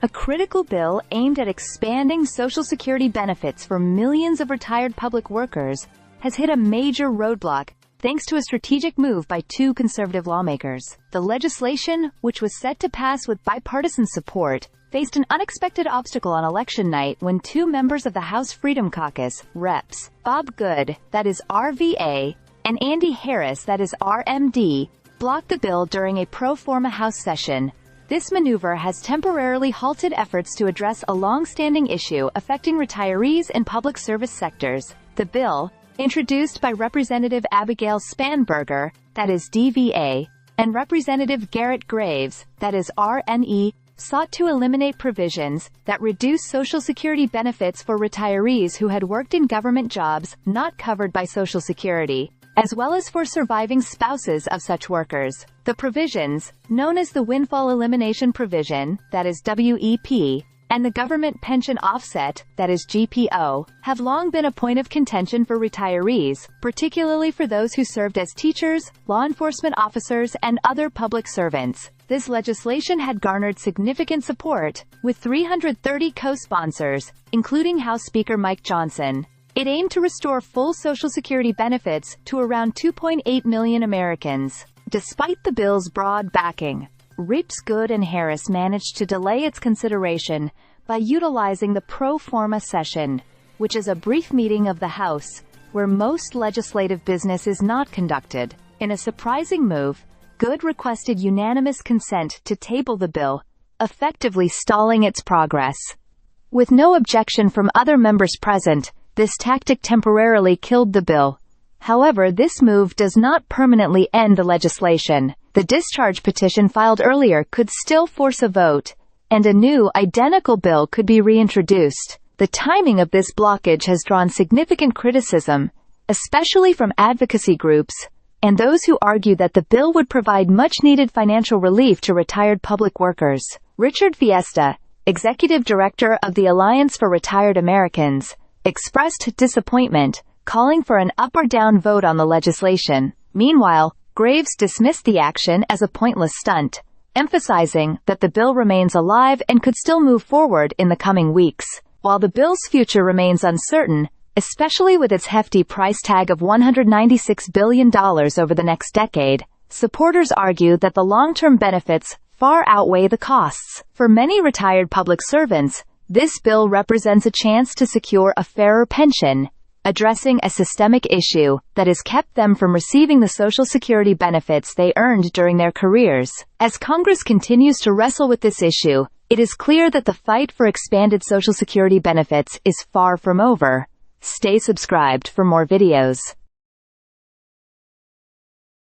A critical bill aimed at expanding Social Security benefits for millions of retired public workers has hit a major roadblock thanks to a strategic move by two conservative lawmakers. The legislation, which was set to pass with bipartisan support, faced an unexpected obstacle on election night when two members of the House Freedom Caucus, Reps. Bob Good, that is RVA, and Andy Harris, that is RMD, blocked the bill during a pro forma House session. This maneuver has temporarily halted efforts to address a long-standing issue affecting retirees in public service sectors. The bill, introduced by Representative Abigail Spanberger, that is DVA, and Representative Garrett Graves, that is RNE, sought to eliminate provisions that reduce Social Security benefits for retirees who had worked in government jobs not covered by Social Security, as well as for surviving spouses of such workers. The provisions, known as the Windfall Elimination Provision, that is WEP, and the Government Pension Offset, that is GPO, have long been a point of contention for retirees, particularly for those who served as teachers, law enforcement officers, and other public servants. This legislation had garnered significant support, with 330 co-sponsors, including House Speaker Mike Johnson. It aimed to restore full Social Security benefits to around 2.8 million Americans. Despite the bill's broad backing, Reps Good and Harris managed to delay its consideration by utilizing the pro forma session, which is a brief meeting of the House, where most legislative business is not conducted. In a surprising move, Good requested unanimous consent to table the bill, effectively stalling its progress. With no objection from other members present, this tactic temporarily killed the bill. However, this move does not permanently end the legislation. The discharge petition filed earlier could still force a vote, and a new, identical bill could be reintroduced. The timing of this blockage has drawn significant criticism, especially from advocacy groups, and those who argue that the bill would provide much-needed financial relief to retired public workers. Richard Fiesta, executive director of the Alliance for Retired Americans, expressed disappointment, calling for an up or down vote on the legislation. Meanwhile, Graves dismissed the action as a pointless stunt, emphasizing that the bill remains alive and could still move forward in the coming weeks. While the bill's future remains uncertain, especially with its hefty price tag of $196 billion over the next decade, supporters argue that the long-term benefits far outweigh the costs. For many retired public servants, this bill represents a chance to secure a fairer pension, addressing a systemic issue that has kept them from receiving the Social Security benefits they earned during their careers. As Congress continues to wrestle with this issue, it is clear that the fight for expanded Social Security benefits is far from over. Stay subscribed for more videos.